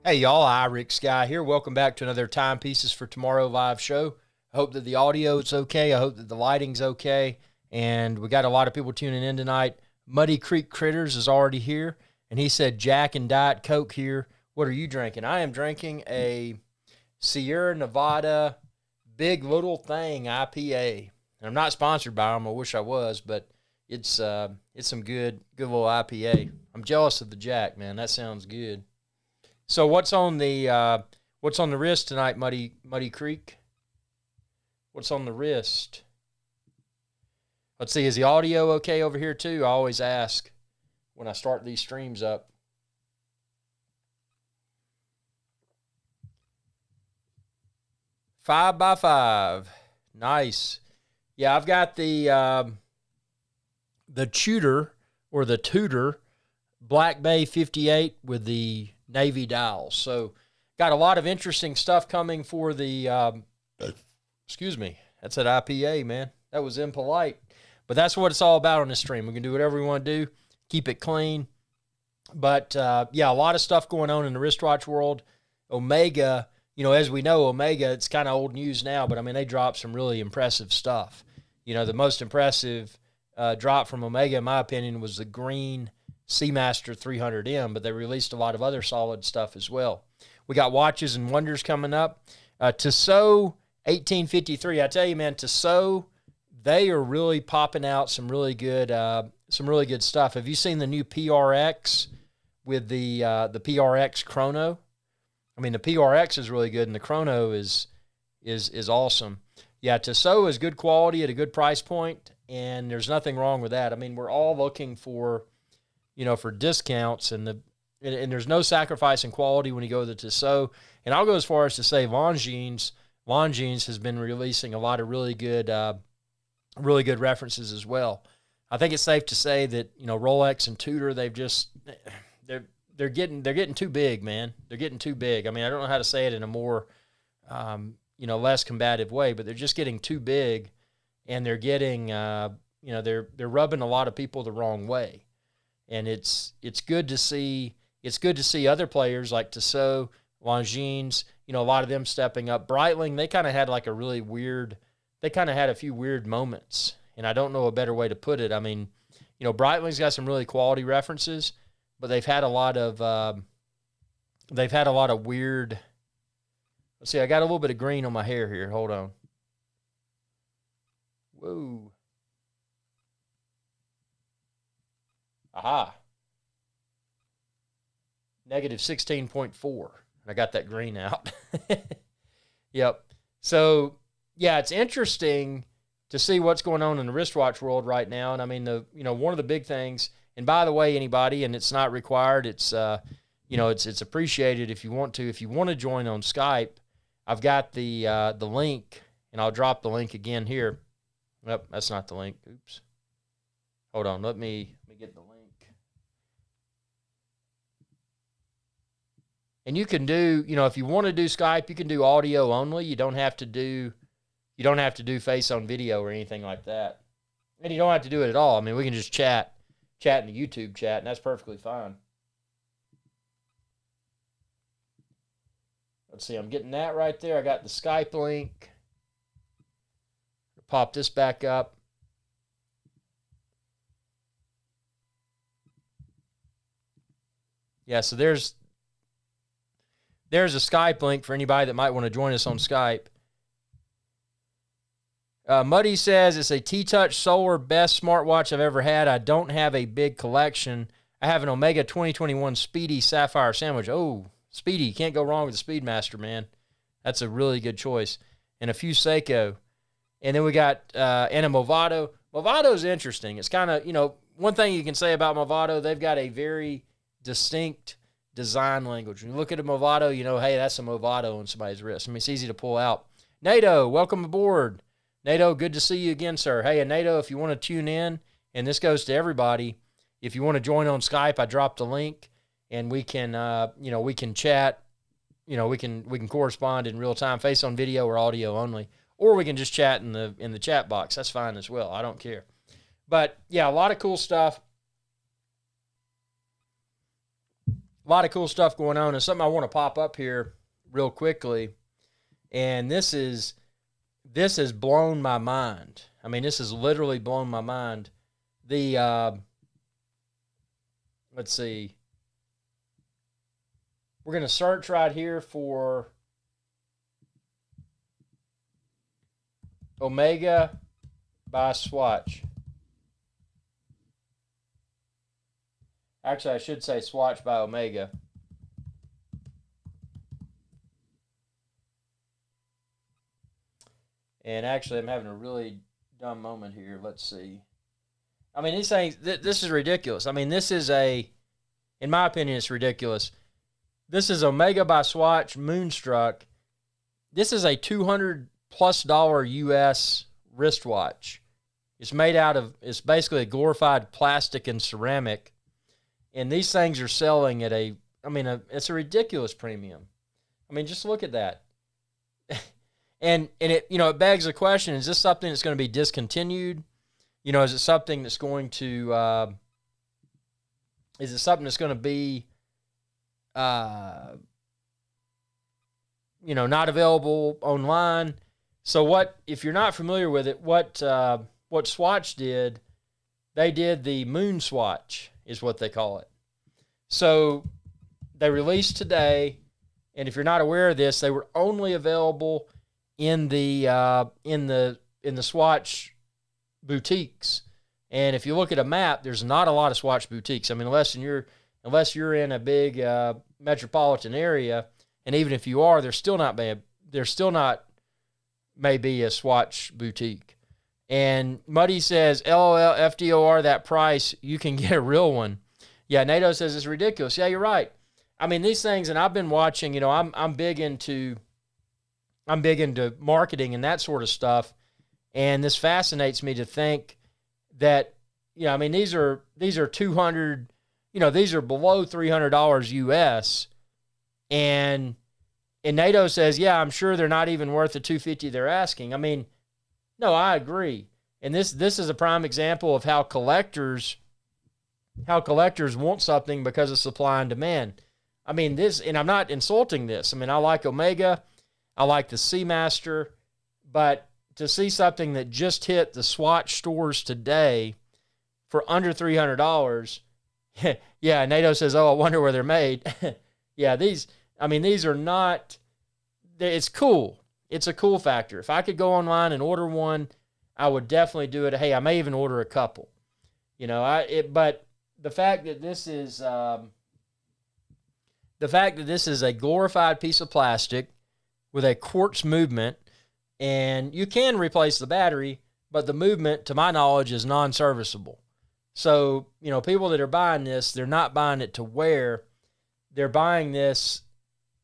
Hey y'all, Rick Sky here. Welcome back to another Timepieces for Tomorrow live show. I hope that the audio is okay. I hope that the lighting's okay. And we got a lot of people tuning in tonight. Muddy Creek Critters is already here. And he said, Jack and Diet Coke here. What are you drinking? I am drinking a Sierra Nevada Big Little Thing IPA. And I'm not sponsored by them. I wish I was, but it's some good little IPA. I'm jealous of the Jack, man. That sounds good. So what's on the wrist tonight, Muddy Creek? What's on the wrist? Let's see, is the audio okay over here too? I always ask when I start these streams up. Five by five. Nice. Yeah, I've got the Tudor or the Tudor Black Bay 58 with the Navy dials. So got a lot of interesting stuff coming for the, excuse me, that's an IPA, man. That was impolite. But that's what it's all about on this stream. We can do whatever we want to do, keep it clean. But, yeah, a lot of stuff going on in the wristwatch world. Omega, as we know, Omega, it's kind of old news now, but, I mean, they dropped some really impressive stuff. The most impressive drop from Omega, in my opinion, was the green Seamaster 300M, but they released a lot of other solid stuff as well. We got Watches and Wonders coming up. Tissot 1853. I tell you, man, Tissot, they are really popping out some really good stuff. Have you seen the new PRX with the PRX Chrono? I mean, the PRX is really good, and the Chrono is awesome. Yeah, Tissot is good quality at a good price point, and there's nothing wrong with that. I mean, we're all looking for for discounts, and there's no sacrifice in quality when you go to the Tissot. And I'll go as far as to say Longines has been releasing a lot of really good references as well. I think it's safe to say that Rolex and Tudor, they're getting too big, man. They're getting too big. I mean, I don't know how to say it in a more less combative way, but they're just getting too big, and they're getting they're rubbing a lot of people the wrong way. And it's good to see other players like Tissot, Longines, a lot of them stepping up. Breitling, they kind of had a few weird moments, and I don't know a better way to put it. I mean, Breitling's got some really quality references, but they've had a lot of weird. Let's see, I got a little bit of green on my hair here. Hold on. Whoa. Aha. Negative 16.4. I got that green out. Yep. So, yeah, it's interesting to see what's going on in the wristwatch world right now. And I mean, one of the big things, and by the way, anybody, and it's not required, it's appreciated if you want to. If you want to join on Skype, I've got the link, and I'll drop the link again here. Nope, that's not the link. Oops. Hold on. Let me get the link. And you can do, if you want to do Skype, you can do audio only. You don't have to do face on video or anything like that. And you don't have to do it at all. I mean, we can just chat in the YouTube chat, and that's perfectly fine. Let's see, I'm getting that right there. I got the Skype link. Pop this back up. Yeah, so there's a Skype link for anybody that might want to join us on Skype. Muddy says, it's a T-Touch Solar best smartwatch I've ever had. I don't have a big collection. I have an Omega 2021 Speedy Sapphire Sandwich. Oh, Speedy. Can't go wrong with the Speedmaster, man. That's a really good choice. And a few Seiko. And then we got and a Movado. Movado's interesting. It's kind of, one thing you can say about Movado, they've got a very distinct design language. When you look at a Movado, hey, that's a Movado on somebody's wrist. I mean, it's easy to pull out. NATO, welcome aboard. NATO, good to see you again, sir. Hey, and NATO, if you want to tune in, and this goes to everybody, if you want to join on Skype, I dropped the link, and we can, we can chat. We can correspond in real time, face on video or audio only, or we can just chat in the chat box. That's fine as well. I don't care. But yeah, a lot of cool stuff. A lot of cool stuff going on, and something I want to pop up here real quickly. And this has blown my mind. I mean, this has literally blown my mind. Let's see. We're going to search right here for Omega by Swatch. Actually, I should say Swatch by Omega. And actually, I'm having a really dumb moment here. Let's see. I mean, these things, this is ridiculous. I mean, this is in my opinion, it's ridiculous. This is Omega by Swatch Moonstruck. This is a $200+ US wristwatch. It's made out of, it's basically a glorified plastic and ceramic. And these things are selling at it's a ridiculous premium. I mean, just look at that. and it, it begs the question, is this something that's going to be discontinued? Is it something that's going to, be, not available online? So if you're not familiar with it, what Swatch did, they did the Moon Swatch, is what they call it. So they released today, and if you're not aware of this, they were only available in the Swatch boutiques. And if you look at a map, there's not a lot of Swatch boutiques. I mean, unless you're in a big metropolitan area, and even if you are, there's still not maybe a Swatch boutique. And Muddy says, LOL, FDOR, that price, you can get a real one. Yeah, NATO says it's ridiculous. Yeah, you're right. I mean, these things, and I've been watching, I'm big into marketing and that sort of stuff. And this fascinates me to think that, these are 200, these are below $300 US. And NATO says, yeah, I'm sure they're not even worth the $250 they're asking. I mean, no, I agree. And this is a prime example of how collectors want something because of supply and demand. I mean, and I'm not insulting this. I mean, I like Omega. I like the Seamaster. But to see something that just hit the Swatch stores today for under $300, yeah, NATO says, oh, I wonder where they're made. Yeah, these are not, it's cool. It's a cool factor. If I could go online and order one, I would definitely do it. Hey, I may even order a couple. But the fact that this is a glorified piece of plastic with a quartz movement, and you can replace the battery, but the movement, to my knowledge, is non-serviceable. So, people that are buying this, they're not buying it to wear. They're buying this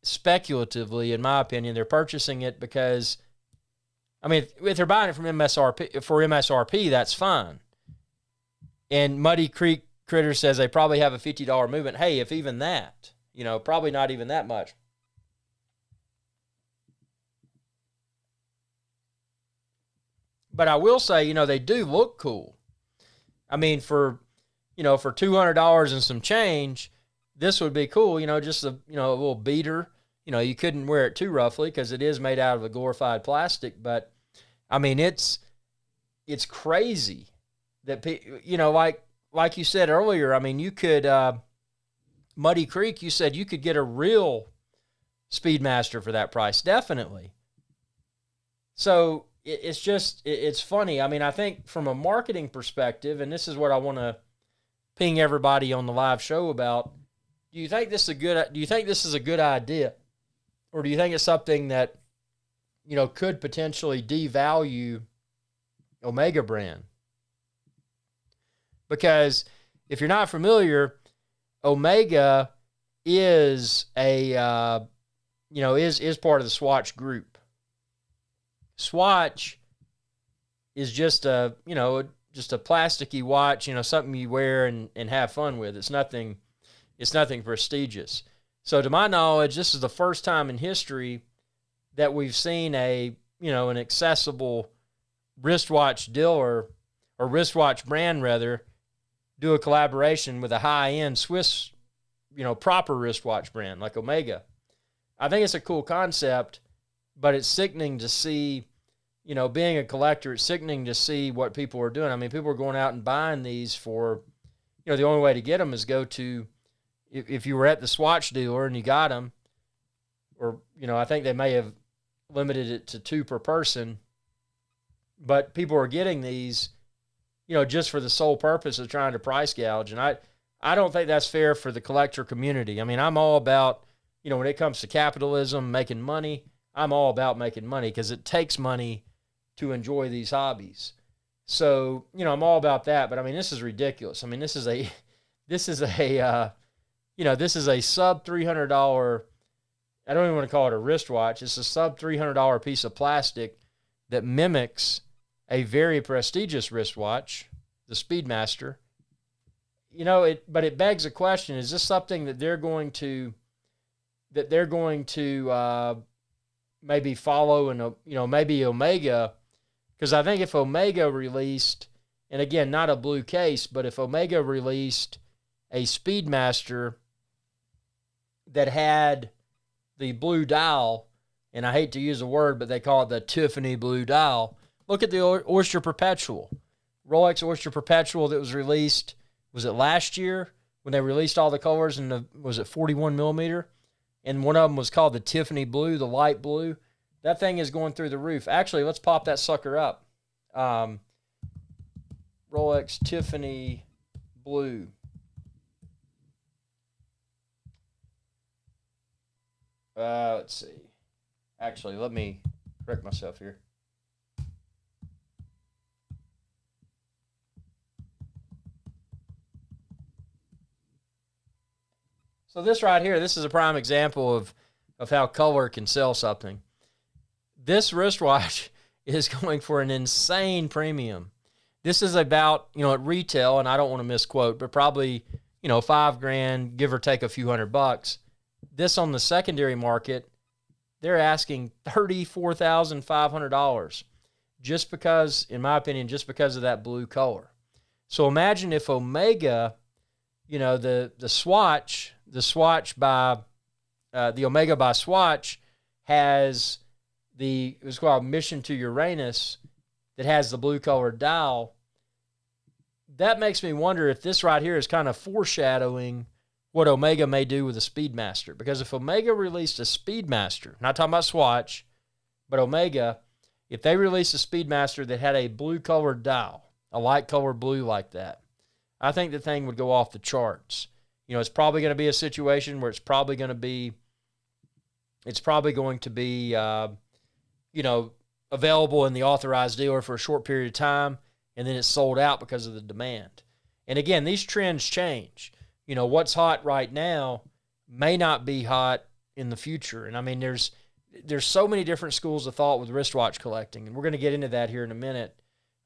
speculatively, in my opinion. They're purchasing it because, if they're buying it from MSRP, that's fine. And Muddy Creek Critter says they probably have a $50 movement. Hey, if even that, probably not even that much. But I will say, they do look cool. I mean, for $200 and some change, this would be cool. Just a little beater. You couldn't wear it too roughly because it is made out of a glorified plastic. But I mean, it's crazy that like you said earlier. I mean, you could Muddy Creek. You said you could get a real Speedmaster for that price, definitely. So it's funny. I mean, I think from a marketing perspective, and this is what I want to ping everybody on the live show about. Do you think this is a good idea? Or do you think it's something that, could potentially devalue Omega brand? Because if you're not familiar, Omega is is part of the Swatch group. Swatch is just a plasticky watch, something you wear and have fun with. It's nothing prestigious. So to my knowledge, this is the first time in history that we've seen an accessible wristwatch dealer or wristwatch brand rather do a collaboration with a high-end Swiss, proper wristwatch brand like Omega. I think it's a cool concept, but it's sickening to see, being a collector, it's sickening to see what people are doing. I mean, people are going out and buying these for, the only way to get them is go to, if you were at the Swatch dealer and you got them, or, I think they may have limited it to 2 per person, but people are getting these, just for the sole purpose of trying to price gouge. And I don't think that's fair for the collector community. I mean, I'm all about, when it comes to capitalism, making money, I'm all about making money because it takes money to enjoy these hobbies. So, I'm all about that. But I mean, this is ridiculous. I mean, this is a sub $300. I don't even want to call it a wristwatch. It's a sub $300 piece of plastic that mimics a very prestigious wristwatch, the Speedmaster. But it begs a question: is this something that they're going to maybe follow? And maybe Omega, because I think if Omega released, and again, not a blue case, but if Omega released a Speedmaster that had the blue dial, and I hate to use the word, but they call it the Tiffany blue dial. Look at the Oyster Perpetual, Rolex Oyster Perpetual that was released. Was it last year when they released all the colors? And was it 41 millimeter? And one of them was called the Tiffany blue, the light blue. That thing is going through the roof. Actually, let's pop that sucker up. Rolex Tiffany blue. Let's see. Actually, let me correct myself here. So this right here, this is a prime example of how color can sell something. This wristwatch is going for an insane premium. This is about, at retail, and I don't want to misquote, but probably, $5,000, give or take a few $100. This on the secondary market, they're asking $34,500 just because, in my opinion, just because of that blue color. So imagine if Omega, the Swatch by the Omega by Swatch has it was called Mission to Uranus that has the blue colored dial. That makes me wonder if this right here is kind of foreshadowing what Omega may do with a Speedmaster. Because if Omega released a Speedmaster, not talking about Swatch, but Omega, if they released a Speedmaster that had a blue colored dial, a light colored blue like that, I think the thing would go off the charts. It's probably going to be a situation where it's probably going to be available in the authorized dealer for a short period of time, and then it's sold out because of the demand. And again, these trends change. What's hot right now may not be hot in the future. And I mean, there's so many different schools of thought with wristwatch collecting, and we're going to get into that here in a minute.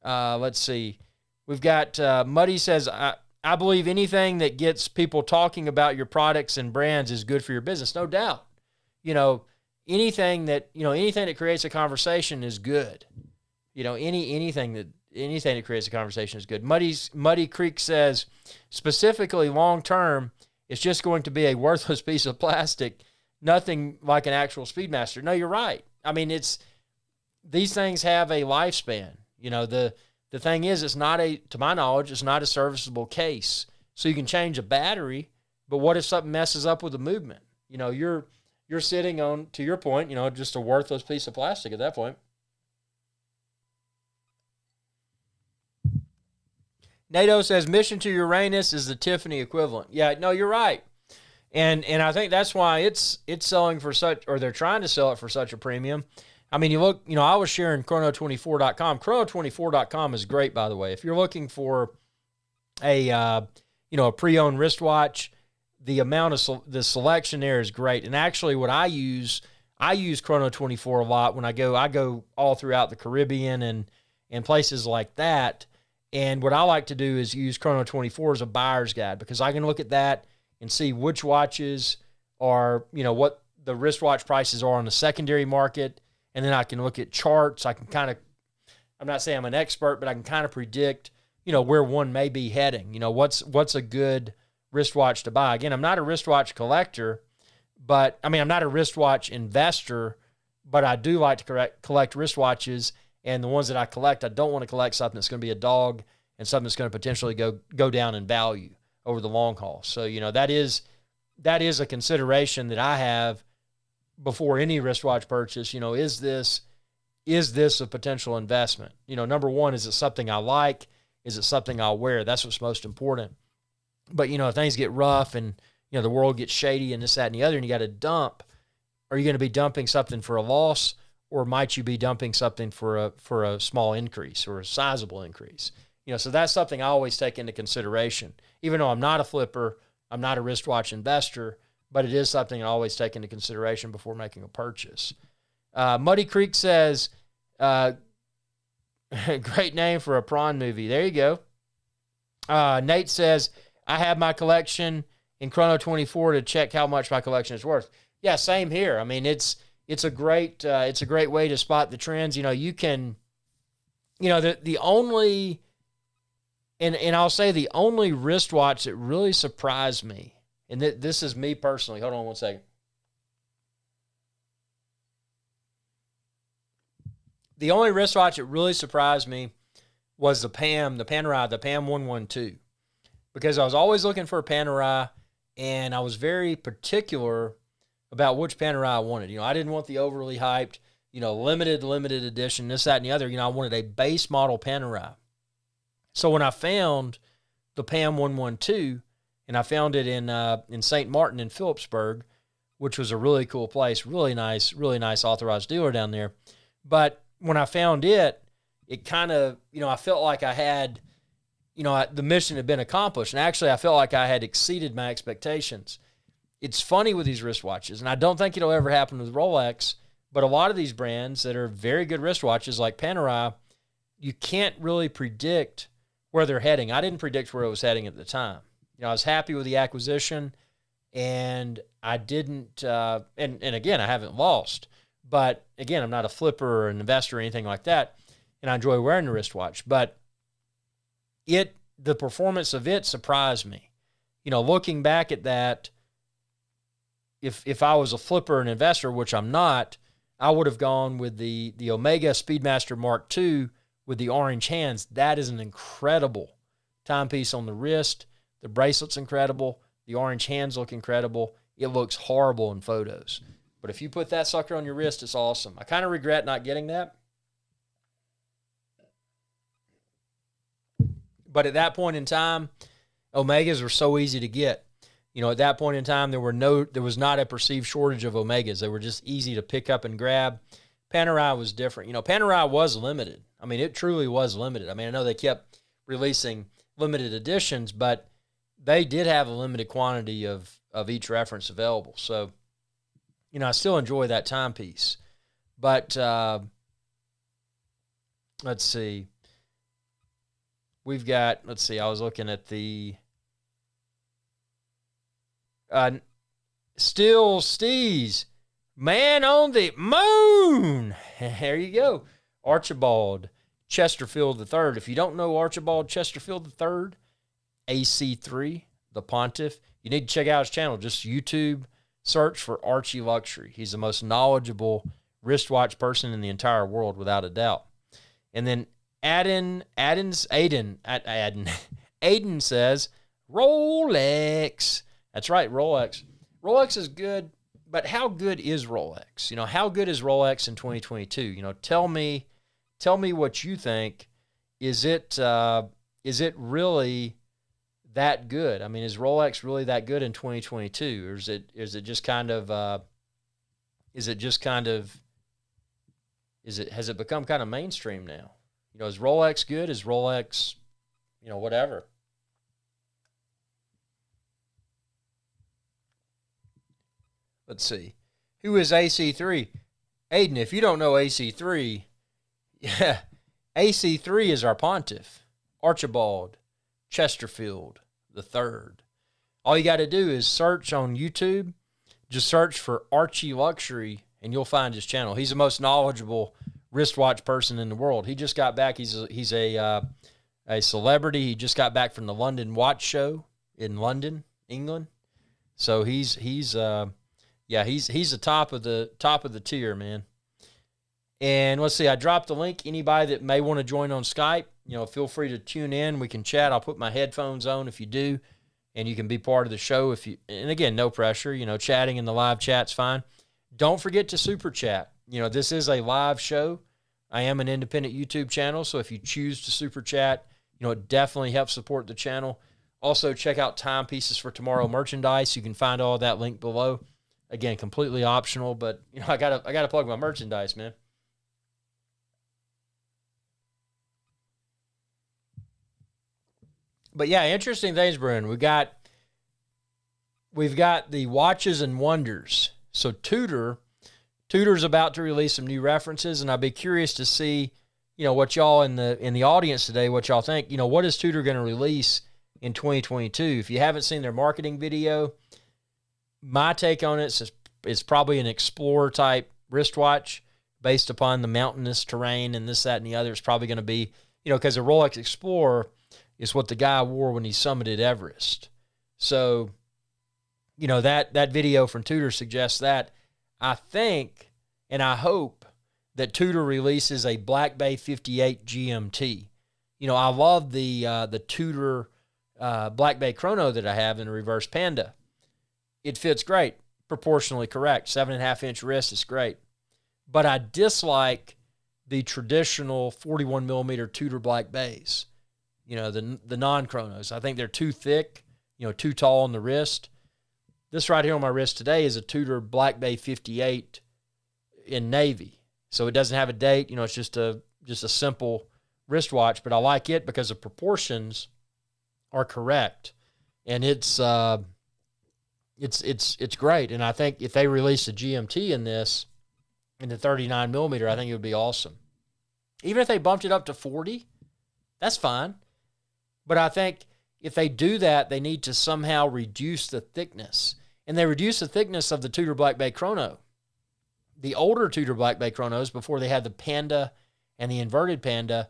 Let's see. We've got Muddy says, I believe anything that gets people talking about your products and brands is good for your business. No doubt. Anything that creates a conversation is good. Anything that creates a conversation is good. Muddy Creek says, specifically long term, it's just going to be a worthless piece of plastic, nothing like an actual Speedmaster. No, you're right. I mean, these things have a lifespan. The thing is, to my knowledge, it's not a serviceable case. So you can change a battery, but what if something messes up with the movement? You're sitting on, to your point, just a worthless piece of plastic at that point. NATO says Mission to Uranus is the Tiffany equivalent. Yeah, no, you're right. And I think that's why it's selling for such, or they're trying to sell it for such a premium. I mean, you look, I was sharing chrono24.com. Chrono24.com is great, by the way. If you're looking for a pre-owned wristwatch, the amount of the selection there is great. And actually what I use Chrono24 a lot when I go all throughout the Caribbean and places like that. And what I like to do is use Chrono24 as a buyer's guide, because I can look at that and see which watches are, what the wristwatch prices are on the secondary market. And then I can look at charts. I can I'm not saying I'm an expert, but I can kind of predict, where one may be heading. What's a good wristwatch to buy. Again, I'm not a wristwatch collector, but I'm not a wristwatch investor, but I do like to collect wristwatches. And the ones that I collect, I don't want to collect something that's going to be a dog and something that's going to potentially go down in value over the long haul. So, that is a consideration that I have before any wristwatch purchase. Is this a potential investment? Number one, is it something I like? Is it something I'll wear? That's what's most important. But, if things get rough and, the world gets shady and this, that, and the other, and you got to dump, are you going to be dumping something for a loss, or might you be dumping something for a small increase or a sizable increase? So that's something I always take into consideration. Even though I'm not a flipper, I'm not a wristwatch investor, but it is something I always take into consideration before making a purchase. Muddy Creek says, great name for a prawn movie. There you go. Nate says, I have my collection in Chrono 24 to check how much my collection is worth. Yeah, same here. It's a great way to spot the trends. You can, the only, and I'll say the only wristwatch that really surprised me, and this is me personally. Hold on one second. The only wristwatch that really surprised me was the Panerai 112, because I was always looking for a Panerai, and I was very particular about which Panerai I wanted. I didn't want the overly hyped, limited edition, this, that, and the other. I wanted a base model Panerai. So when I found the PAM 112, and I found it in St. Martin in Phillipsburg, which was a really cool place, really nice authorized dealer down there. But when I found it kind of, I felt like I had, the mission had been accomplished. And actually, I felt like I had exceeded my expectations. It's funny with these wristwatches, and I don't think it'll ever happen with Rolex, but a lot of these brands that are very good wristwatches like Panerai, you can't really predict where they're heading. I didn't predict where it was heading at the time. I was happy with the acquisition, and I didn't, and again, I haven't lost. But again, I'm not a flipper or an investor or anything like that, and I enjoy wearing the wristwatch. But the performance of it surprised me. Looking back at that, if I was a flipper and investor, which I'm not, I would have gone with the Omega Speedmaster Mark II with the orange hands. That is an incredible timepiece on the wrist. The bracelet's incredible. The orange hands look incredible. It looks horrible in photos. But if you put that sucker on your wrist, it's awesome. I kind of regret not getting that. But at that point in time, Omegas were so easy to get. At that point in time, there was not a perceived shortage of Omegas. They were just easy to pick up and grab. Panerai was different. Panerai was limited. It truly was limited. I know they kept releasing limited editions, but they did have a limited quantity of each reference available. So, I still enjoy that timepiece. But let's see. I was looking at the Still Steez, man on the moon. There you go. Archibald Chesterfield III. If you don't know Archibald Chesterfield III, AC3, the Pontiff, you need to check out his channel. Just YouTube search for Archie Luxury. He's the most knowledgeable wristwatch person in the entire world, without a doubt. And then Aiden says, Rolex. That's right, Rolex. Rolex is good, but how good is Rolex? How good is Rolex in 2022? Tell me what you think. Is it really that good? Is Rolex really that good in 2022, or has it become kind of mainstream now? Is Rolex good? Is Rolex, whatever? Let's see. Who is AC3? Aiden, if you don't know AC3, yeah, AC3 is our Pontiff, Archibald Chesterfield III. All you got to do is search on YouTube. Just search for Archie Luxury, and you'll find his channel. He's the most knowledgeable wristwatch person in the world. He just got back. He's a celebrity. He just got back from the London Watch Show in London, England. So he's the top of the tier, man. And let's see, I dropped the link. Anybody that may want to join on Skype, feel free to tune in. We can chat. I'll put my headphones on if you do, and you can be part of the show and again, no pressure, chatting in the live chat's fine. Don't forget to super chat. This is a live show. I am an independent YouTube channel, so if you choose to super chat, it definitely helps support the channel. Also, check out Timepieces for Tomorrow merchandise. You can find all that link below. Again, completely optional, but I gotta plug my merchandise, man. But yeah, interesting things, Brian. We've got the Watches and Wonders. So Tudor's about to release some new references, and I'd be curious to see, what y'all in the audience today, what y'all think. What is Tudor going to release in 2022? If you haven't seen their marketing video, my take on it is probably an Explorer type wristwatch based upon the mountainous terrain and this, that, and the other. It's probably going to be, because a Rolex Explorer is what the guy wore when he summited Everest. So, that video from Tudor suggests that. I think and I hope that Tudor releases a Black Bay 58 GMT. I love the Tudor Black Bay Chrono that I have in a reverse Panda. It fits great, proportionally correct. 7.5-inch wrist is great. But I dislike the traditional 41 millimeter Tudor Black Bays. The non-chronos. I think they're too thick, too tall on the wrist. This right here on my wrist today is a Tudor Black Bay 58 in navy. So it doesn't have a date. It's just a simple wristwatch, but I like it because the proportions are correct. And it's great. And I think if they release a GMT in this, in the 39 millimeter, I think it would be awesome. Even if they bumped it up to 40, that's fine. But I think if they do that, they need to somehow reduce the thickness. And they reduce the thickness of the Tudor Black Bay Chrono. The older Tudor Black Bay Chronos, before they had the Panda and the inverted Panda,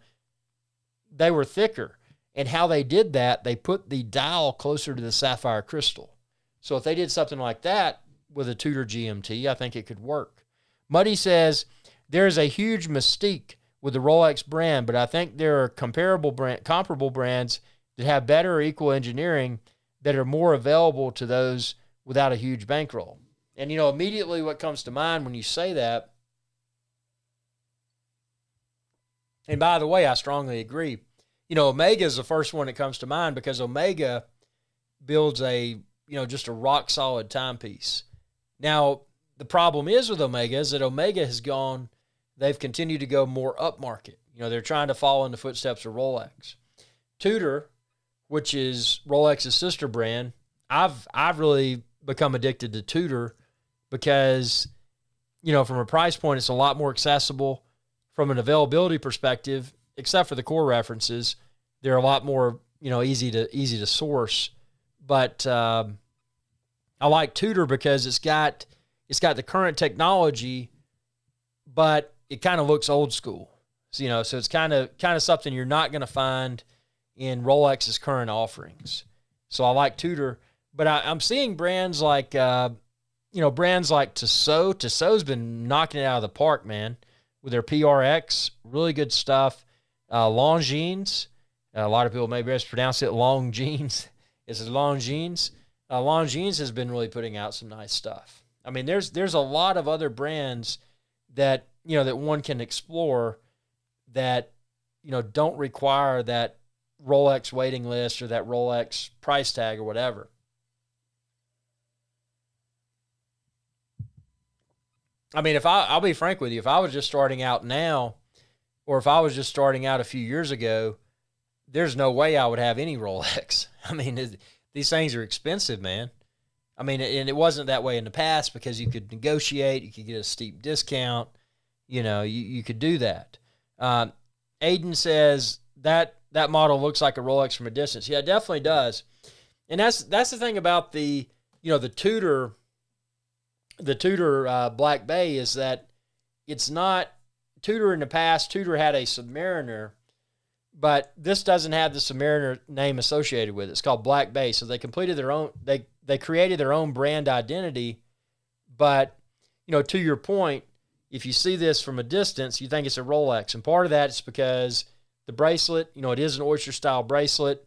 they were thicker. And how they did that, they put the dial closer to the sapphire crystal. So if they did something like that with a Tudor GMT, I think it could work. Muddy says, there is a huge mystique with the Rolex brand, but I think there are comparable brands that have better or equal engineering that are more available to those without a huge bankroll. And, immediately what comes to mind when you say that, and by the way, I strongly agree. Omega is the first one that comes to mind because Omega builds just a rock solid timepiece. Now, the problem is with Omega is that Omega they've continued to go more upmarket. They're trying to follow in the footsteps of Rolex. Tudor, which is Rolex's sister brand, I've really become addicted to Tudor because, from a price point, it's a lot more accessible. From an availability perspective, except for the core references, they're a lot more, easy to source. But I like Tudor because it's got the current technology, but it kind of looks old school. So, so it's kind of something you're not going to find in Rolex's current offerings. So I like Tudor, but I'm seeing brands like, brands like Tissot. Tissot's been knocking it out of the park, man, with their PRX. Really good stuff. Longines. A lot of people may mispronounce it Longines. It's Longines. Longines has been really putting out some nice stuff. I mean, there's a lot of other brands that, that one can explore that, don't require that Rolex waiting list or that Rolex price tag or whatever. I mean, I'll be frank with you, if I was just starting out now, or if I was just starting out a few years ago, there's no way I would have any Rolex. I mean, these things are expensive, man. I mean, and it wasn't that way in the past because you could negotiate, you could get a steep discount, you could do that. Aiden says that model looks like a Rolex from a distance. Yeah, it definitely does. And that's the thing about the Tudor Black Bay is that it's not Tudor in the past. Tudor had a Submariner, but this doesn't have the Submariner name associated with it. It's called Black Bay. So they completed their own, they created their own brand identity. But, you know, to your point, if you see this from a distance, you think it's a Rolex. And part of that is because the bracelet, you know, it is an oyster style bracelet.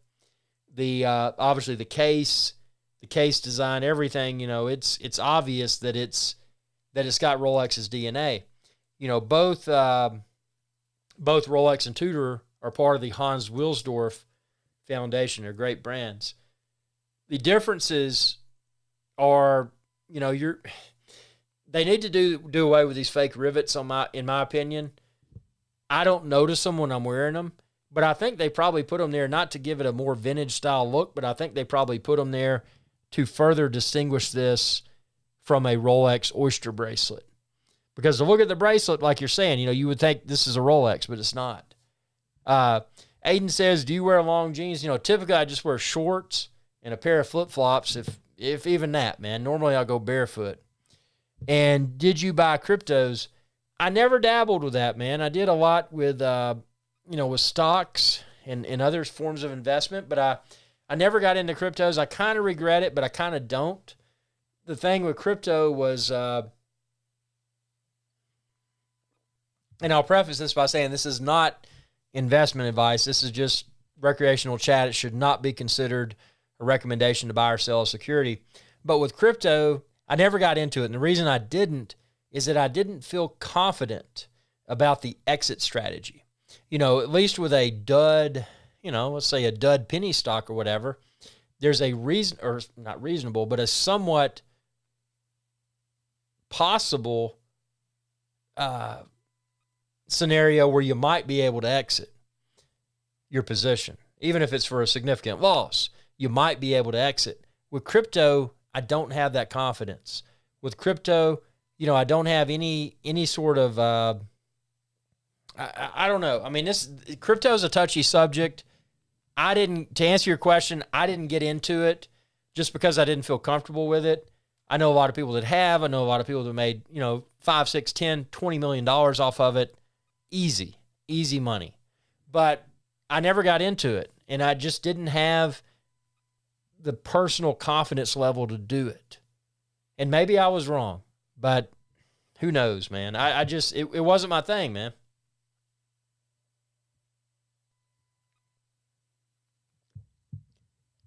The obviously the case design, everything, you know, it's obvious that it's got Rolex's DNA. You know, both Rolex and Tudor are part of the Hans Wilsdorf Foundation. They're great brands. The differences are, you know, they need to do away with these fake rivets in my opinion. I don't notice them when I'm wearing them, but I think they probably put them there not to give it a more vintage style look, but I think they probably put them there to further distinguish this from a Rolex oyster bracelet. Because to look at the bracelet, like you're saying, you know, you would think this is a Rolex, but it's not. Aiden says, do you wear long jeans? You know, typically I just wear shorts and a pair of flip-flops, if even that, man. Normally I'll go barefoot. And did you buy cryptos? I never dabbled with that, man. I did a lot with, you know, with stocks and other forms of investment, but I never got into cryptos. I kind of regret it, but I kind of don't. The thing with crypto was, and I'll preface this by saying this is not investment advice. This is just recreational chat. It should not be considered a recommendation to buy or sell a security. But with crypto, I never got into it. And the reason I didn't is that I didn't feel confident about the exit strategy. You know, at least with a dud, you know, let's say a dud penny stock or whatever, there's a reason, or not reasonable, but a somewhat possible scenario where you might be able to exit your position. Even if it's for a significant loss, you might be able to exit. With crypto, I don't have that confidence. With crypto, you know, I don't have any sort of, I don't know. I mean, crypto is a touchy subject. To answer your question, I didn't get into it just because I didn't feel comfortable with it. I know a lot of people that have. I know a lot of people that made, you know, 5, 6, 10, $20 million off of it. Easy money. But I never got into it, and I just didn't have the personal confidence level to do it. And maybe I was wrong, but who knows, man? It wasn't my thing, man.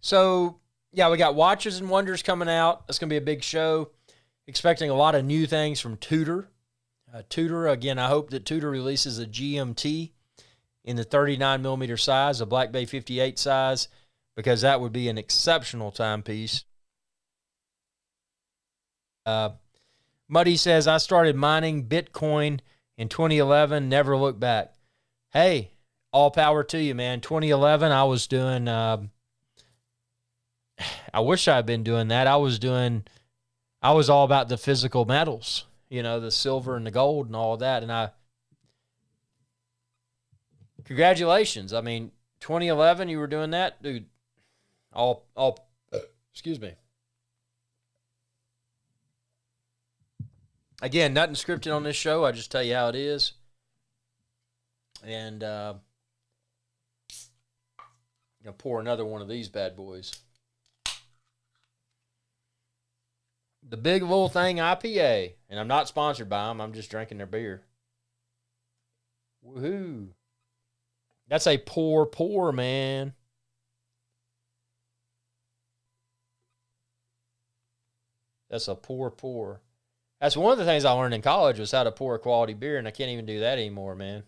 So, yeah, we got Watches and Wonders coming out. That's going to be a big show. Expecting a lot of new things from Tudor. Tudor, again, I hope that Tudor releases a GMT in the 39mm size, a Black Bay 58 size, because that would be an exceptional timepiece. Muddy says, I started mining Bitcoin in 2011, never looked back. Hey, all power to you, man. 2011, I was doing, I wish I had been doing that. I was all about the physical metals, you know, the silver and the gold and all of that. And congratulations. I mean, 2011, you were doing that, dude. Excuse me. Again, nothing scripted on this show. I just tell you how it is. And I'm going to pour another one of these bad boys. The Big Little Thing IPA. And I'm not sponsored by them. I'm just drinking their beer. Woohoo. That's a pour, man. That's a pour. That's one of the things I learned in college was how to pour a quality beer, and I can't even do that anymore, man.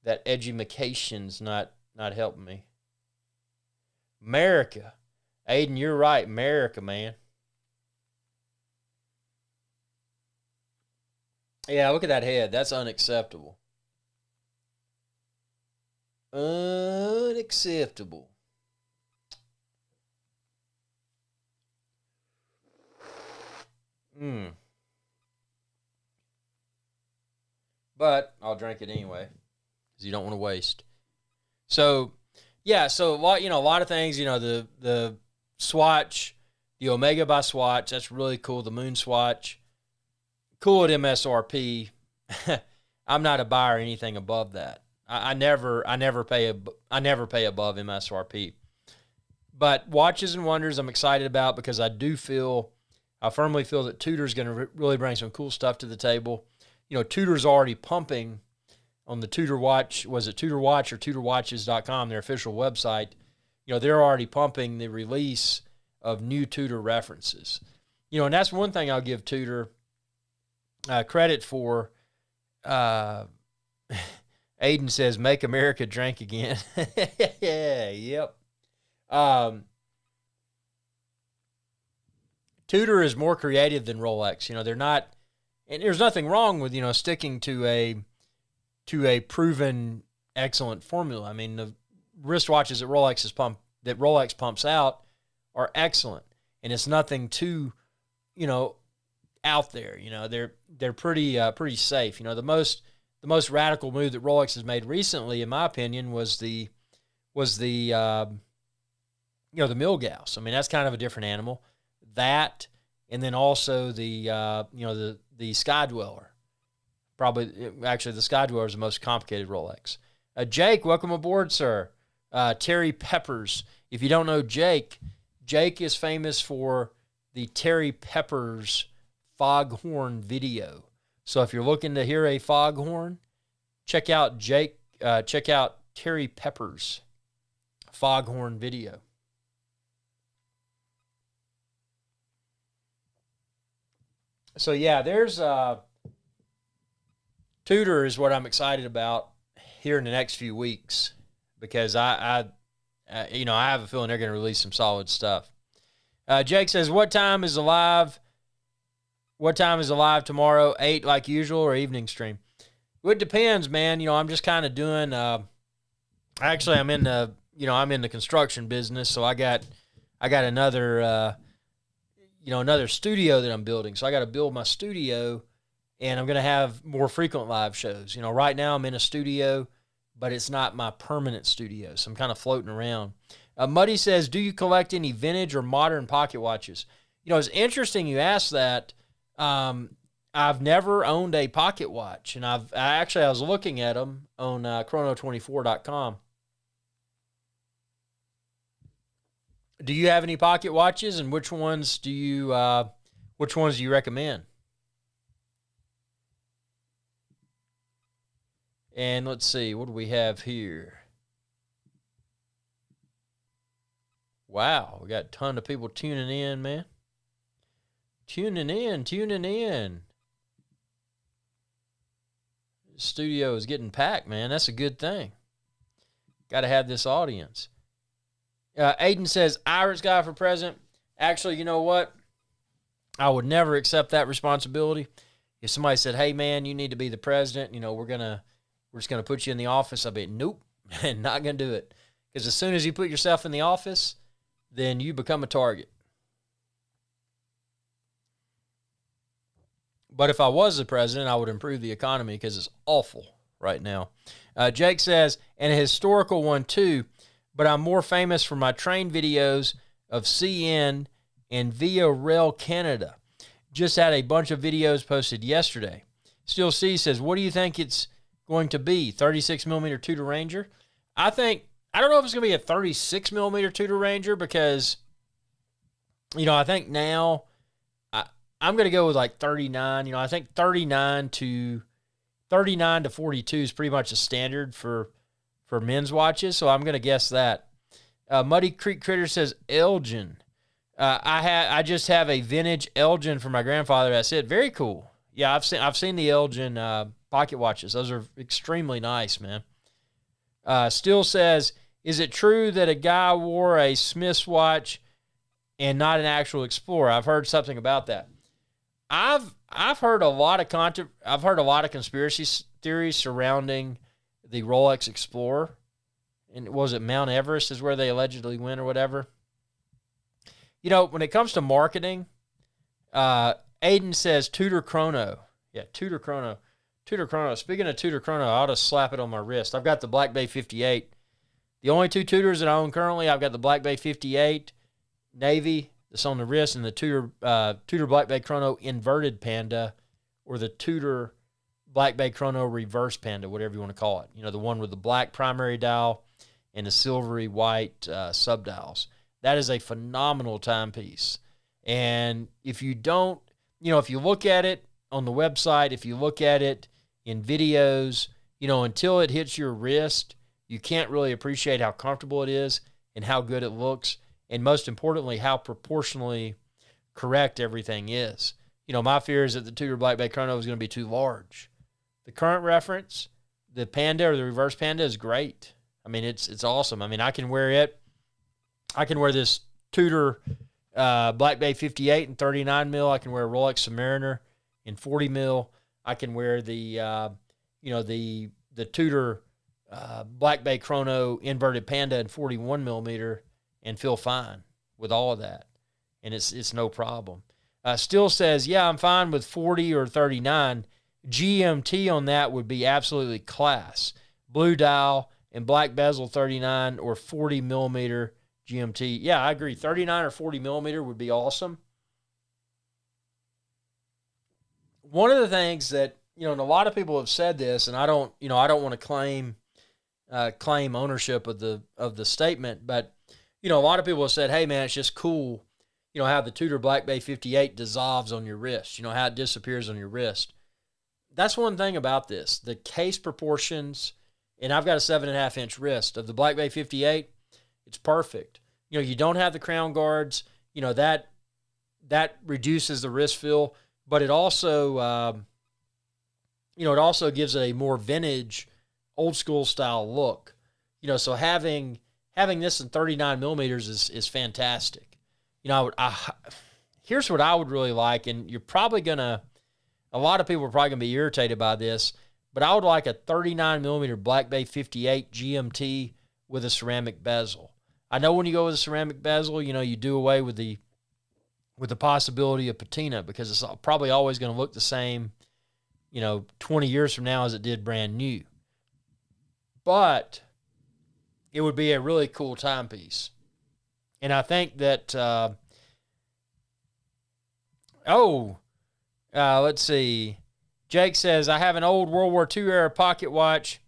That edumacation's not helping me. America. Aiden, you're right. America, man. Yeah, look at that head. That's unacceptable. Unacceptable. But I'll drink it anyway because you don't want to waste. So, yeah, so a lot of things, the Swatch, the Omega by Swatch, that's really cool. The Moon Swatch, cool at MSRP. I'm not a buyer anything above that. I never pay above MSRP. But Watches and Wonders I'm excited about because I firmly feel that Tudor's going to really bring some cool stuff to the table. You know, Tudor's already pumping on the Tudor watch. Was it Tudor Watch or TudorWatches.com, their official website? You know, they're already pumping the release of new Tudor references. You know, and that's one thing I'll give Tudor credit for. Aiden says, "Make America drink again." Yep. Tudor is more creative than Rolex. You know, they're not, and there's nothing wrong with, you know, sticking to a proven excellent formula. I mean, the wristwatches that Rolex pumps out are excellent, and it's nothing too, you know, out there. You know, they're pretty safe. You know, the most radical move that Rolex has made recently, in my opinion, was the Milgauss. I mean, that's kind of a different animal. That, and then also the Sky Dweller. Actually, the Sky Dweller is the most complicated Rolex. Jake, welcome aboard, sir. Terry Peppers. If you don't know Jake is famous for the Terry Peppers foghorn video. So if you're looking to hear a foghorn, check out Terry Peppers' foghorn video. So yeah, there's Tudor is what I'm excited about here in the next few weeks because I have a feeling they're going to release some solid stuff. Jake says, "What time is live tomorrow? 8 like usual or evening stream?" Well, it depends, man. You know, I'm just kind of doing. Actually, I'm in the construction business, so I got another another studio that I'm building. So I got to build my studio, and I'm going to have more frequent live shows. You know, right now I'm in a studio, but it's not my permanent studio, so I'm kind of floating around. Muddy says, "Do you collect any vintage or modern pocket watches?" You know, it's interesting you asked that. I've never owned a pocket watch, and I was looking at them on chrono24.com. Do you have any pocket watches, and which ones do you recommend? And let's see, what do we have here? Wow, we got a ton of people tuning in, man. Tuning in. The studio is getting packed, man. That's a good thing. Got to have this audience. Aiden says, "Irish guy for president." Actually, you know what? I would never accept that responsibility. If somebody said, "Hey, man, you need to be the president," you know, we're just gonna put you in the office, I'd be, nope, not gonna do it. Because as soon as you put yourself in the office, then you become a target. But if I was the president, I would improve the economy because it's awful right now. Jake says, "And a historical one too, but I'm more famous for my train videos of CN and Via Rail Canada. Just had a bunch of videos posted yesterday." Still C says, "What do you think it's going to be? 36 millimeter Tudor Ranger?" I don't know if it's going to be a 36 millimeter Tudor Ranger because, you know, I think now I'm going to go with like 39. You know, I think 39 to 42 is pretty much a standard for men's watches. So I'm going to guess that. Muddy Creek Critter says Elgin. I just have a vintage Elgin for my grandfather. That's it. Very cool. Yeah, I've seen the Elgin pocket watches. Those are extremely nice, man. Still says, "Is it true that a guy wore a Smith's watch and not an actual Explorer?" I've heard something about that. I've heard a lot of conspiracy theories surrounding the Rolex Explorer. And was it Mount Everest is where they allegedly went or whatever? You know, when it comes to marketing, Aiden says Tudor Chrono. Yeah, Tudor Chrono. Tudor Chrono. Speaking of Tudor Chrono, I ought to slap it on my wrist. I've got the Black Bay 58. The only two Tudors that I own currently, I've got the Black Bay 58 Navy that's on the wrist and the Tudor Black Bay Chrono Inverted Panda, or the Tudor Black Bay Chrono Reverse Panda, whatever you want to call it. You know, the one with the black primary dial and the silvery white subdials. That is a phenomenal timepiece. And if you don't, you know, if you look at it on the website, if you look at it in videos, you know, until it hits your wrist, you can't really appreciate how comfortable it is and how good it looks. And most importantly, how proportionally correct everything is. You know, my fear is that the Tudor Black Bay Chrono is going to be too large. The current reference, the Panda or the Reverse Panda, is great. I mean, it's awesome. I mean, I can wear it. I can wear this Tudor Black Bay 58 and 39 mil. I can wear a Rolex Submariner in 40 mil. I can wear the the Tudor Black Bay Chrono Inverted Panda in 41 millimeter and feel fine with all of that, and it's no problem. Still says, yeah, I'm fine with 40 or 39. GMT on that would be absolutely class. Blue dial and black bezel 39 or 40 millimeter GMT. Yeah, I agree. 39 or 40 millimeter would be awesome. One of the things that, you know, and a lot of people have said this, and I don't want to claim ownership of the statement, but, you know, a lot of people have said, hey man, it's just cool, you know, how the Tudor Black Bay 58 dissolves on your wrist, you know, how it disappears on your wrist. That's one thing about this. The case proportions, and I've got a 7.5 inch wrist of the Black Bay 58. It's perfect. You know, you don't have the crown guards. You know, that reduces the wrist feel, but it also, it also gives it a more vintage, old school style look. You know, so having this in 39 millimeters is fantastic. You know, here's what I would really like, and you're probably gonna. A lot of people are probably going to be irritated by this, but I would like a 39 millimeter Black Bay 58 GMT with a ceramic bezel. I know when you go with a ceramic bezel, you know, you do away with the possibility of patina because it's probably always going to look the same, you know, 20 years from now as it did brand new. But it would be a really cool timepiece. And I think that, let's see. Jake says, I have an old World War II era pocket watch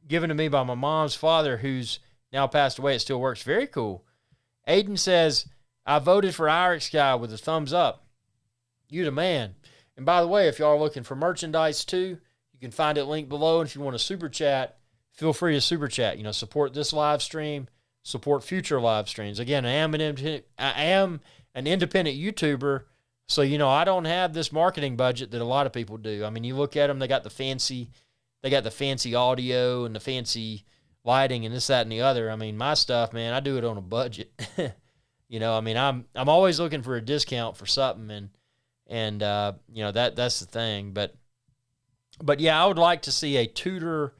given to me by my mom's father, who's now passed away. It still works. Very cool. Aiden says, I voted for Irix Guy with a thumbs up. You the man. And by the way, if y'all are looking for merchandise too, you can find it linked below. And if you want to super chat, feel free to super chat. You know, support this live stream, support future live streams. Again, I am an independent YouTuber. So, you know, I don't have this marketing budget that a lot of people do. I mean, you look at them, they got the fancy audio and the fancy lighting and this, that, and the other. I mean, my stuff, man, I do it on a budget. You know, I mean, I'm always looking for a discount for something, and you know, that's the thing. But yeah, I would like to see a Tudor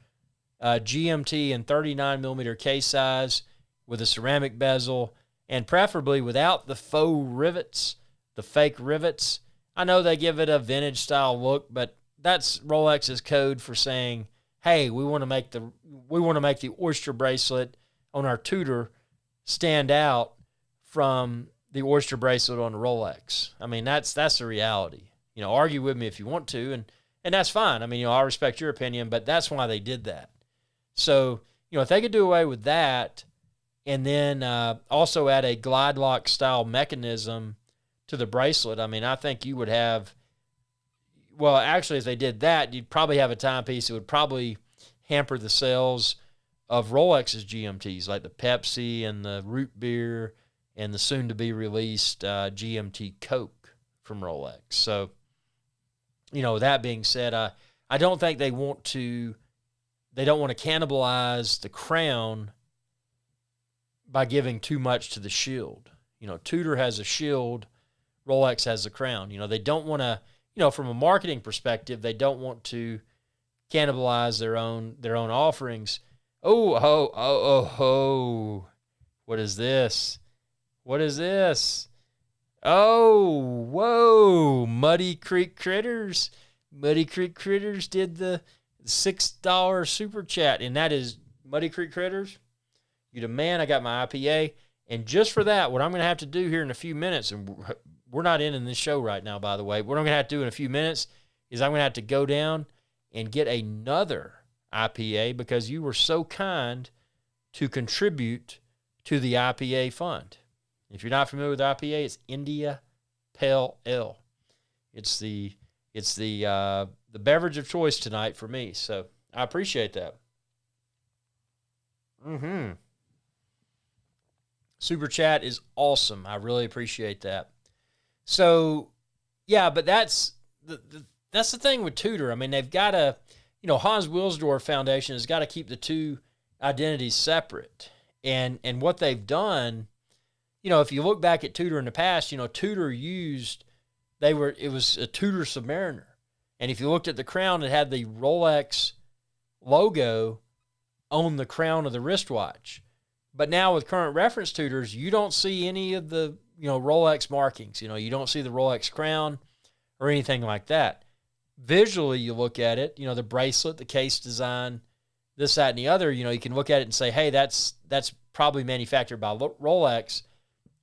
GMT in 39 millimeter case size with a ceramic bezel, and preferably without the faux rivets. The fake rivets. I know they give it a vintage style look, but that's Rolex's code for saying, hey, we want to make the oyster bracelet on our Tudor stand out from the oyster bracelet on the Rolex. I mean, that's the reality. You know, argue with me if you want to, and that's fine. I mean, you know, I respect your opinion, but that's why they did that. So, you know, if they could do away with that and then also add a glide lock style mechanism to the bracelet, I mean, I think you would have, well, actually, if they did that, you'd probably have a timepiece that would probably hamper the sales of Rolex's GMTs, like the Pepsi and the Root Beer and the soon-to-be-released GMT Coke from Rolex. So, you know, that being said, I don't think they don't want to cannibalize the crown by giving too much to the shield. You know, Tudor has a shield, Rolex has the crown. You know, they don't want to, you know, from a marketing perspective, they don't want to cannibalize their own offerings. Oh, what is this? What is this? Oh, whoa, Muddy Creek Critters. Muddy Creek Critters did the $6 super chat, and that is Muddy Creek Critters. You the man. I got my IPA. And just for that, what I'm going to have to do here in a few minutes, and we're not in this show right now, by the way. What I'm going to have to do in a few minutes is I'm going to have to go down and get another IPA because you were so kind to contribute to the IPA fund. If you're not familiar with IPA, it's India Pale Ale. It's the beverage of choice tonight for me, so I appreciate that. Super chat is awesome. I really appreciate that. So, yeah, but that's the thing with Tudor. I mean, they've got to, Hans Wilsdorf Foundation has got to keep the two identities separate. And what they've done, if you look back at Tudor in the past, Tudor it was a Tudor Submariner. And if you looked at the crown, it had the Rolex logo on the crown of the wristwatch. But now with current reference Tudors, you don't see any of the, Rolex markings. You don't see the Rolex crown or anything like that. Visually, you look at it, the bracelet, the case design, this, that, and the other, you can look at it and say, hey, that's probably manufactured by Rolex,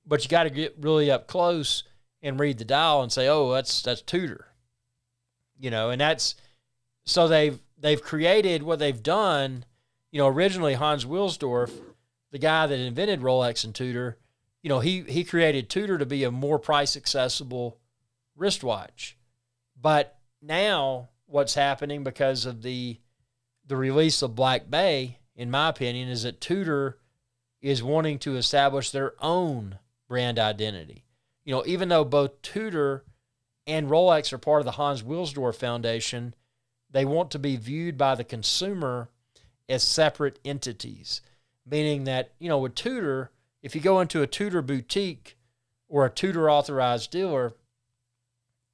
but you got to get really up close and read the dial and say, oh, that's Tudor. And that's, so they've created what they've done. Originally Hans Wilsdorf, the guy that invented Rolex and Tudor, he created Tudor to be a more price accessible wristwatch. But now what's happening because of the release of Black Bay, in my opinion, is that Tudor is wanting to establish their own brand identity. Even though both Tudor and Rolex are part of the Hans Wilsdorf Foundation, they want to be viewed by the consumer as separate entities. Meaning that, with Tudor, if you go into a Tudor boutique or a Tudor authorized dealer,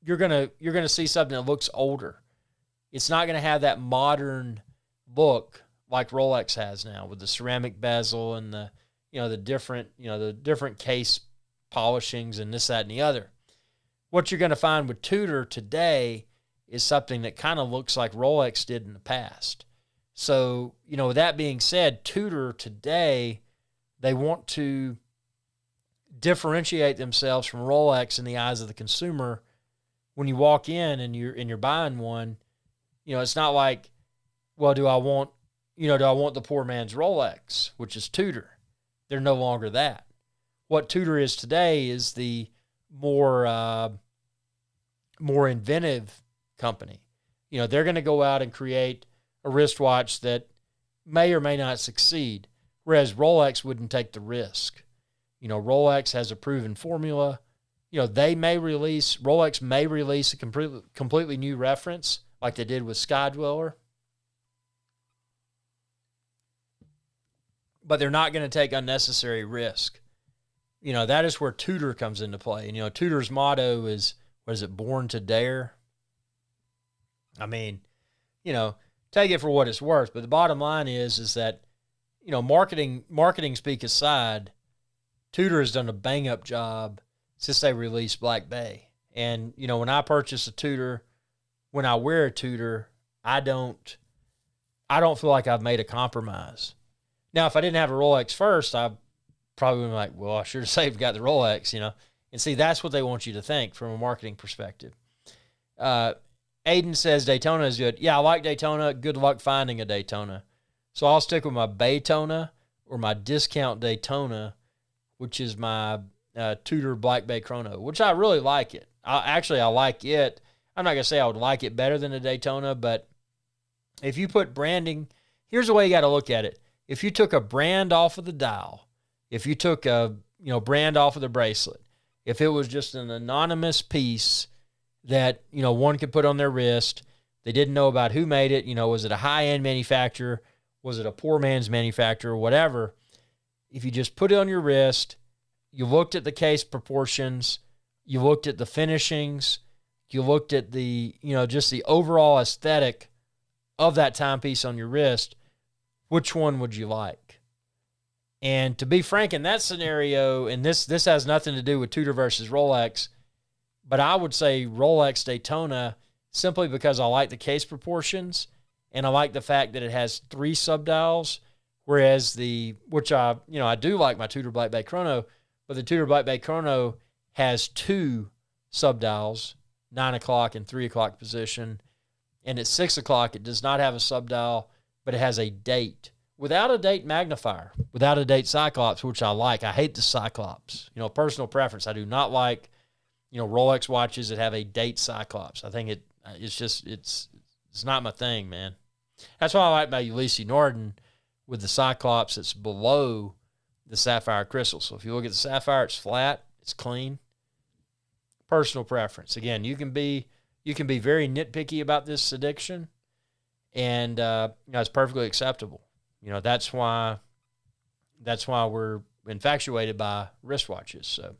you're gonna see something that looks older. It's not gonna have that modern look like Rolex has now with the ceramic bezel and the different case polishings and this, that, and the other. What you're gonna find with Tudor today is something that kind of looks like Rolex did in the past. So, with that being said, Tudor today, they want to differentiate themselves from Rolex in the eyes of the consumer. When you walk in and you're buying one, it's not like, well, do I want the poor man's Rolex, which is Tudor? They're no longer that. What Tudor is today is the more inventive company. They're going to go out and create a wristwatch that may or may not succeed, whereas Rolex wouldn't take the risk. Rolex has a proven formula. Rolex may release a completely new reference like they did with Skydweller, but they're not going to take unnecessary risk. That is where Tudor comes into play. And, Tudor's motto is, what is it, born to dare? I mean, take it for what it's worth, but the bottom line is that, marketing speak aside, Tudor has done a bang-up job since they released Black Bay. And, when I purchase a Tudor, when I wear a Tudor, I don't feel like I've made a compromise. Now, if I didn't have a Rolex first, I probably would be like, well, I should have saved, got the Rolex, And see, that's what they want you to think from a marketing perspective. Aiden says Daytona is good. Yeah, I like Daytona. Good luck finding a Daytona. So I'll stick with my Baytona or my discount Daytona, which is my Tudor Black Bay Chrono, which I really like it. I like it. I'm not going to say I would like it better than a Daytona, but if you put branding, here's the way you got to look at it. If you took a brand off of the dial, if you took a brand off of the bracelet, if it was just an anonymous piece that, one could put on their wrist, they didn't know about who made it, was it a high-end manufacturer, was it a poor man's manufacturer, whatever. If you just put it on your wrist, you looked at the case proportions, you looked at the finishings, you looked at the, just the overall aesthetic of that timepiece on your wrist, which one would you like? And to be frank, in that scenario, and this has nothing to do with Tudor versus Rolex, but I would say Rolex Daytona simply because I like the case proportions and I like the fact that it has 3 subdials, whereas I do like my Tudor Black Bay Chrono, but the Tudor Black Bay Chrono has 2 subdials, 9 o'clock and 3 o'clock position. And at 6 o'clock, it does not have a subdial, but it has a date. Without a date magnifier, without a date cyclops, which I like. I hate the cyclops. Personal preference. I do not like, Rolex watches that have a date cyclops. I think it's not my thing, man. That's why I like my Ulysses Norden with the cyclops that's below the sapphire crystal. So if you look at the sapphire, it's flat, it's clean. Personal preference. Again, you can be very nitpicky about this addiction, and it's perfectly acceptable. That's why we're infatuated by wristwatches. So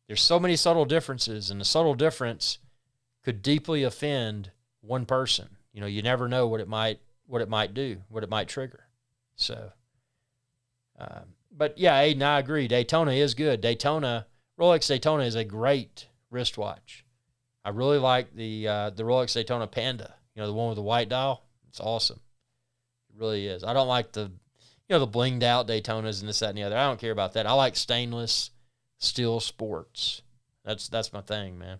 there's so many subtle differences, and the subtle difference could deeply offend one person. You never know what it might do, what it might trigger. So, but yeah, Aiden, I agree. Daytona is good. Rolex Daytona is a great wristwatch. I really like the Rolex Daytona Panda. The one with the white dial. It's awesome. It really is. I don't like the blinged out Daytonas and this, that, and the other. I don't care about that. I like stainless steel sports. That's my thing, man.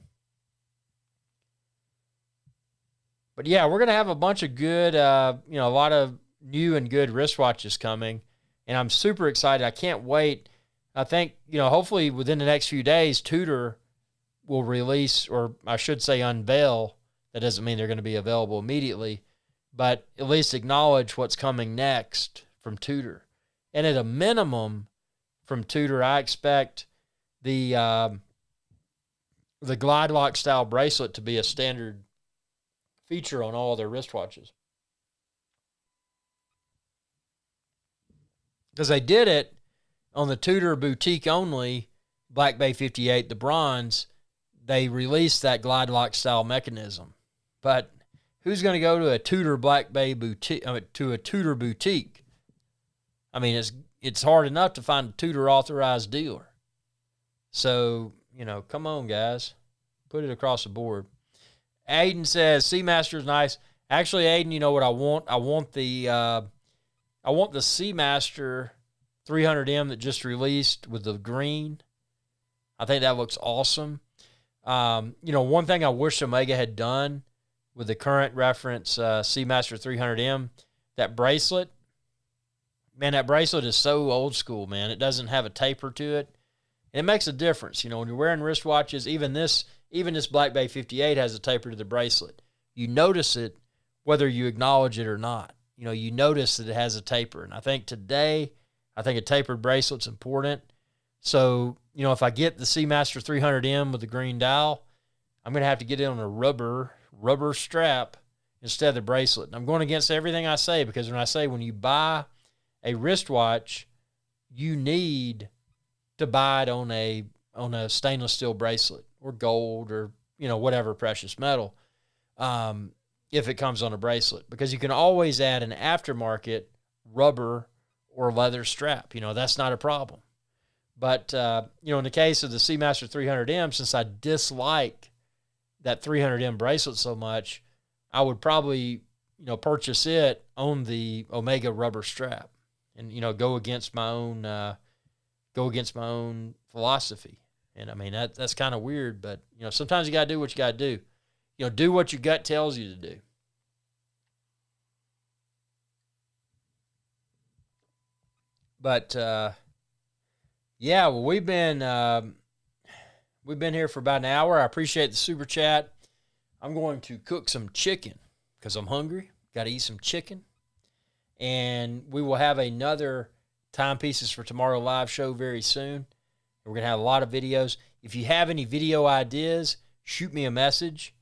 But yeah, we're going to have a bunch of good, a lot of new and good wristwatches coming. And I'm super excited. I can't wait. I think, hopefully within the next few days, Tudor will release, or I should say unveil. That doesn't mean they're going to be available immediately, but at least acknowledge what's coming next from Tudor. And at a minimum from Tudor, I expect the glide lock style bracelet to be a standard feature on all their wristwatches. Because they did it on the Tudor boutique only, Black Bay 58, the bronze. They released that glide lock style mechanism. But who's going to go to a Tudor Black Bay boutique, to a Tudor boutique? I mean, it's hard enough to find a Tudor authorized dealer. So, come on, guys. Put it across the board. Aiden says, Seamaster is nice. Actually, Aiden, you know what I want? I want the Seamaster 300M that just released with the green. I think that looks awesome. One thing I wish Omega had done with the current reference Seamaster 300M, that bracelet, man, that bracelet is so old school, man. It doesn't have a taper to it. And it makes a difference. When you're wearing wristwatches, even this Black Bay 58 has a taper to the bracelet. You notice it whether you acknowledge it or not. You notice that it has a taper. And I think today, a tapered bracelet's important. So, if I get the Seamaster 300M with the green dial, I'm going to have to get it on a rubber strap instead of the bracelet. And I'm going against everything I say, because when you buy a wristwatch, you need to buy it on a stainless steel bracelet or gold or, whatever precious metal, if it comes on a bracelet, because you can always add an aftermarket rubber or leather strap. That's not a problem. But, in the case of the Seamaster 300M, since I dislike that 300M bracelet so much, I would probably, purchase it on the Omega rubber strap and, go against my own philosophy. And I mean, that's kind of weird, but, sometimes you got to do what you got to do. Do what your gut tells you to do. But, yeah, well, we've been here for about an hour. I appreciate the super chat. I'm going to cook some chicken because I'm hungry. Got to eat some chicken. And we will have another Timepieces for Tomorrow live show very soon. We're going to have a lot of videos. If you have any video ideas, shoot me a message.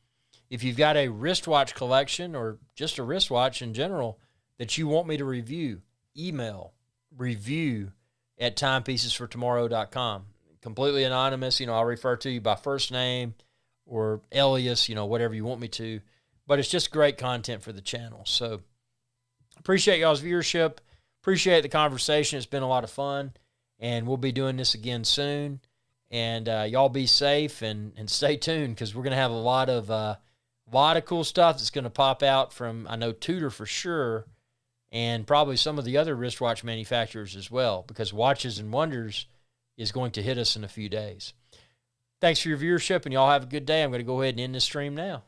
If you've got a wristwatch collection or just a wristwatch in general that you want me to review, email review@timepiecesfortomorrow.com. Completely anonymous. I'll refer to you by first name or alias, whatever you want me to. But it's just great content for the channel. So appreciate y'all's viewership. Appreciate the conversation. It's been a lot of fun. And we'll be doing this again soon. And y'all be safe and stay tuned, because we're going to have a lot of cool stuff that's going to pop out from, I know, Tudor for sure, and probably some of the other wristwatch manufacturers as well, because Watches and Wonders is going to hit us in a few days. Thanks for your viewership, and y'all have a good day. I'm going to go ahead and end this stream now.